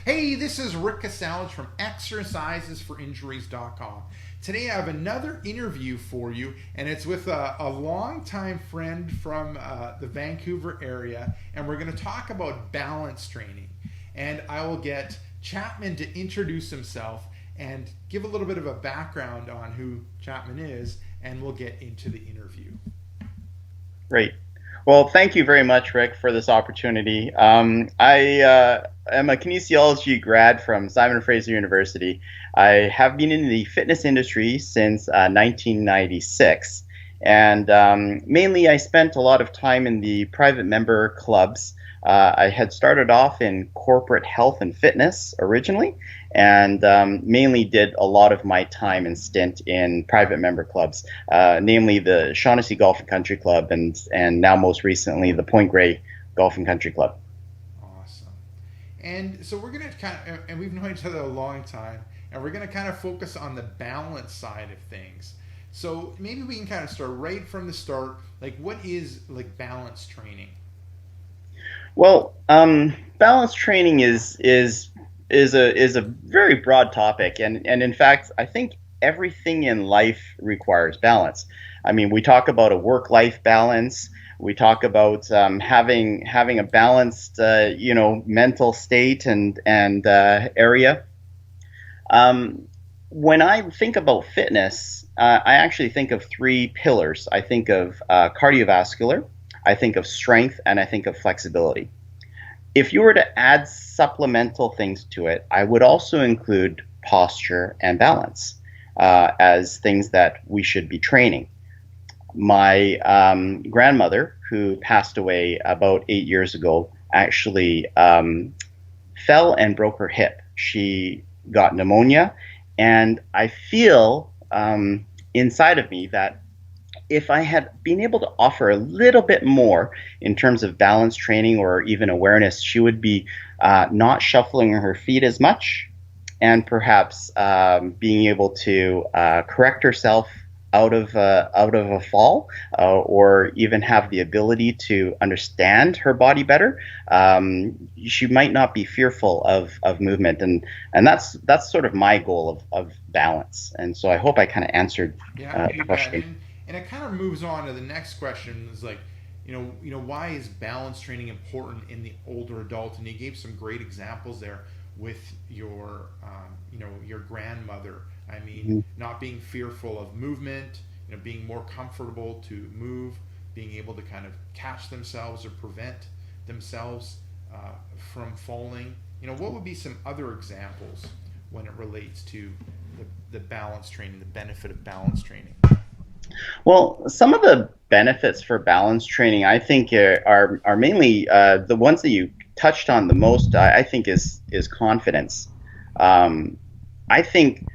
Hey, this is Rick Casalage from exercisesforinjuries.com. Today I have another interview for you, and it's with a longtime friend from the Vancouver area, and we're going to talk about balance training. And I will get Chapmann to introduce himself and give a little bit of a background on who Chapmann is, and we'll get into the interview. Great. Well, thank you very much, Rick, for this opportunity. I am a kinesiology grad from Simon Fraser University. I have been in the fitness industry since 1996, and mainly I spent a lot of time in the private member clubs. I had started off in corporate health and fitness originally, and mainly did a lot of my time and stint in private member clubs, namely the Shaughnessy Golf and Country Club, and now most recently the Point Grey Golf and Country Club. Awesome. And so we're going to and we've known each other a long time, and we're going to kind of focus on the balance side of things. So maybe we can kind of start right from the start. Like, what is like balance training? Well, balance training is a very broad topic, and in fact, I think everything in life requires balance. I mean, we talk about a work-life balance. We talk about having a balanced, mental state and area. Um, when I think about fitness, I actually think of three pillars. I think of cardiovascular, I think of strength, and I think of flexibility. If you were to add supplemental things to it, I would also include posture and balance as things that we should be training. My grandmother, who passed away about 8 years ago, actually fell and broke her hip. She got pneumonia, and I feel inside of me that if I had been able to offer a little bit more in terms of balance training or even awareness, she would be not shuffling her feet as much, and perhaps being able to correct herself out of a fall, or even have the ability to understand her body better. She might not be fearful of movement, and that's sort of my goal of balance. And so I hope I kind of answered Yeah, the you bet. question. And it kind of moves on to the next question. Is like, why is balance training important in the older adult? And you gave some great examples there with your grandmother. I mean, Mhm. not being fearful of movement, being more comfortable to move, being able to kind of catch themselves or prevent themselves from falling. What would be some other examples when it relates to the balance training, the benefit of balance training? Well, some of the benefits for balance training, I think, are mainly the ones that you touched on the most. I think is confidence. Um, I think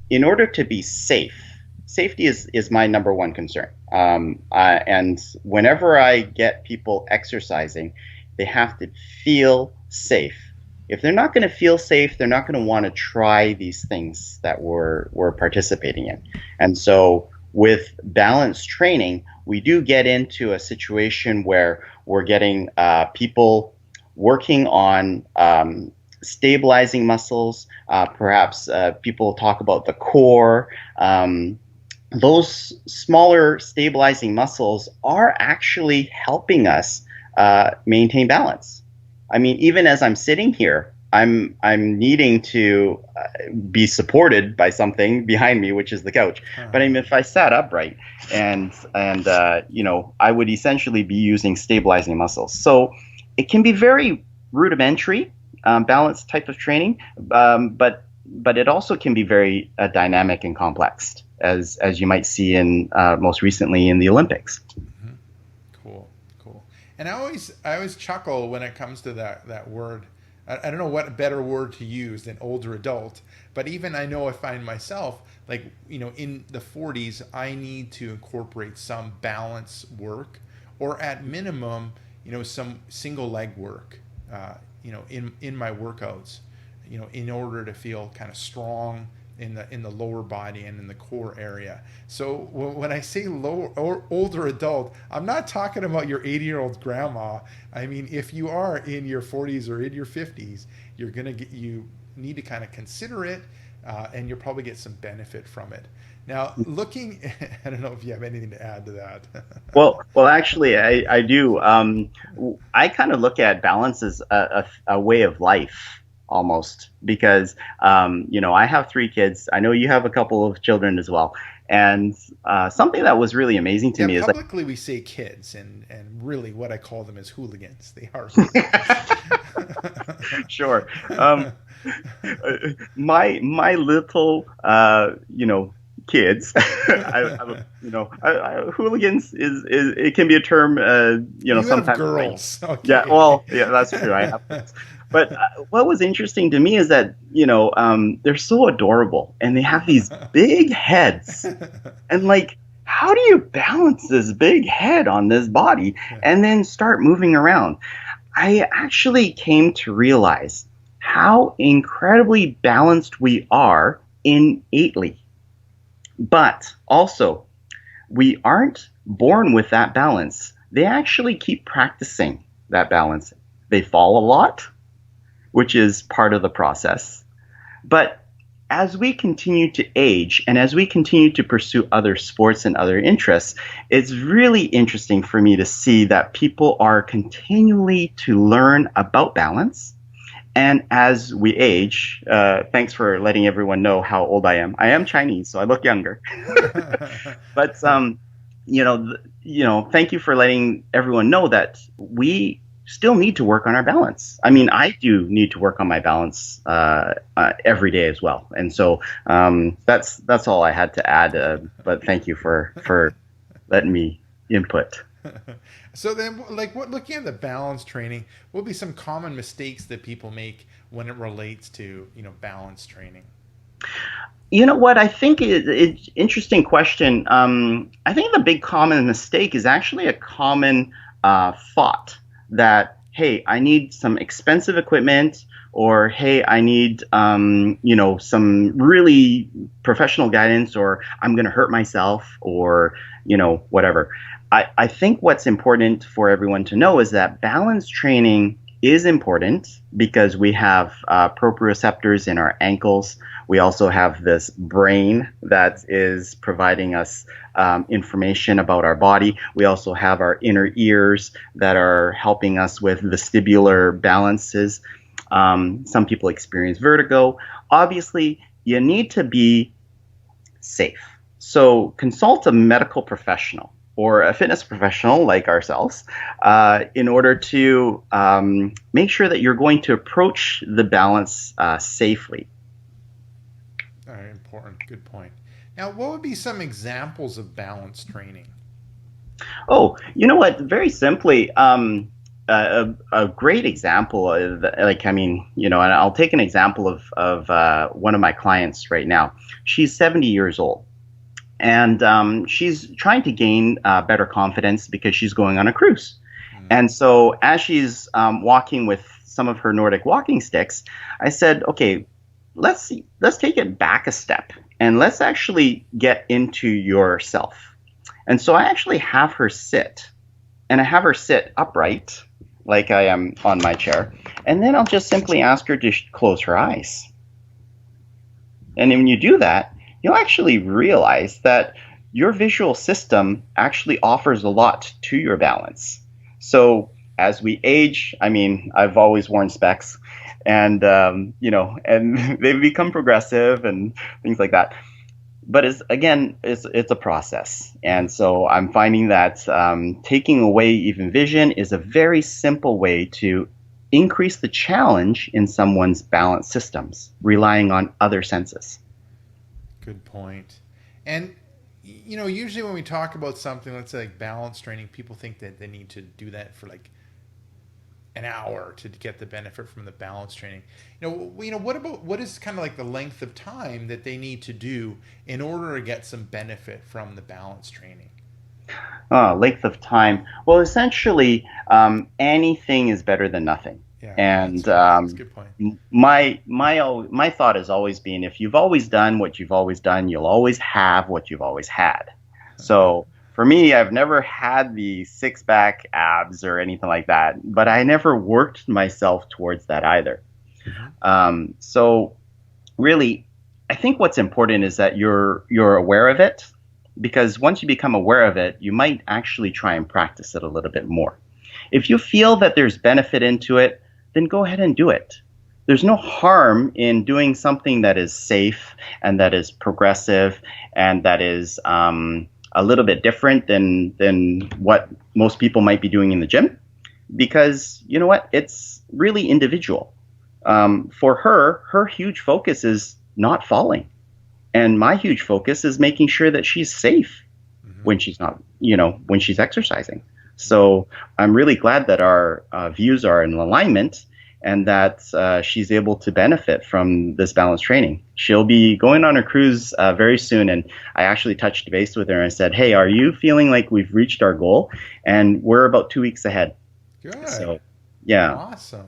in order to be safe, safety is my number one concern. And whenever I get people exercising, they have to feel safe. If they're not going to feel safe, they're not going to want to try these things that we're participating in. And so, with balance training, we do get into a situation where we're getting people working on stabilizing muscles. Perhaps people talk about the core. Those smaller stabilizing muscles are actually helping us maintain balance. I mean, even as I'm sitting here, I'm needing to be supported by something behind me, which is the couch. But I mean, if I sat upright and I would essentially be using stabilizing muscles. So it can be very rudimentary, balance type of training, but it also can be very dynamic and complex, as you might see in most recently in the Olympics. Mhm. Cool, cool. And I always chuckle when it comes to that word. I don't know what better word to use than older adult, but even I know I find myself like in the 40s, I need to incorporate some balance work, or at minimum, some single leg work, in my workouts, in order to feel kind of strong in the lower body and in the core area. So when I say low or older adult, I'm not talking about your 80-year-old grandma. I mean, if you are in your 40s or in your 50s, you need to kind of consider it, and you'll probably get some benefit from it. Now, looking, I don't know if you have anything to add to that. Well, actually, I do. I kind of look at balance as a way of life almost because, I have three kids. I know you have a couple of children as well. And something that was really amazing to Yeah, me is like, publicly we say kids, and really what I call them is hooligans. They are hooligans. sure. My little kids, hooligans is it can be a term You have sometimes like girls, yeah, okay? well, yeah, that's true. I have kids. But what was interesting to me is that they're so adorable and they have these big heads and like. How do you balance this big head on this body and then start moving around? I actually came to realize how incredibly balanced we are innately. But also, we aren't born with that balance. They actually keep practicing that balance. They fall a lot, which is part of the process. But as we continue to age and as we continue to pursue other sports and other interests, it's really interesting for me to see that people are continually to learn about balance. And as we age, thanks for letting everyone know how old I am. I am Chinese, so I look younger. But thank you for letting everyone know that we still need to work on our balance. I Yeah. mean, I do need to work on my balance every day as well. And so that's all I had to add. But thank you for letting me input. So then, like, looking at the balance training, what would be some common mistakes that people make when it relates to, balance training? You know what? I think it's interesting question. I think the big common mistake is actually a common thought that, hey, I need some expensive equipment, or hey, I need some really professional guidance, or I'm going to hurt myself, or whatever. I think what's important for everyone to know is that balance training is important because we have proprioceptors in our ankles. We also have this brain that is providing us information about our body. We also have our inner ears that are helping us with vestibular balances. Some people experience vertigo. Obviously, you need to be safe. So consult a medical professional or a fitness professional like ourselves in order to make sure that you're going to approach the balance safely. Very important. Good point. Now, what would be some examples of balance training? Oh, you know what? Very simply, a great example of, like, I mean, and I'll take an example of one of my clients right now. She's 70 years old. And she's trying to gain better confidence because she's going on a cruise. And so as she's walking with some of her Nordic walking sticks, I said, okay, let's take it back a step and let's actually get into yourself. And so I actually have her sit, and I have her sit upright like I am on my chair. And then I'll just simply ask her to close her eyes. And when you do that, you'll actually realize that your visual system actually offers a lot to your balance. So as we age, I mean, I've always worn specs, and and they've become progressive and things like that. But it's a process, and so I'm finding that taking away even vision is a very simple way to increase the challenge in someone's balance systems, relying on other senses. Good point. And usually when we talk about something, let's say like balance training, people think that they need to do that for like an hour to get the benefit from the balance training. What is kind of like the length of time that they need to do in order to get some benefit from the balance training? Length of time. Well, essentially, anything is better than nothing. Yeah, that's And right. That's a good point. my thought has always been, if you've always done what you've always done, you'll always have what you've always had. So for me, I've never had the six pack abs or anything like that, but I never worked myself towards that either. Hmm. So really, I think what's important is that you're aware of it, because once you become aware of it, you might actually try and practice it a little bit more. If you feel that there's benefit into it, then go ahead and do it. There's no harm in doing something that is safe and that is progressive and that is a little bit different than what most people might be doing in the gym, because you know what? It's really individual. For her, her huge focus is not falling. And my huge focus is making sure that she's safe Hmm. when she's not, when she's exercising. So I'm really glad that our views are in alignment and that she's able to benefit from this balanced training. She'll be going on a cruise very soon. And I actually touched base with her and said, hey, are you feeling like we've reached our goal? And we're about 2 weeks ahead. Good. So, yeah. Awesome.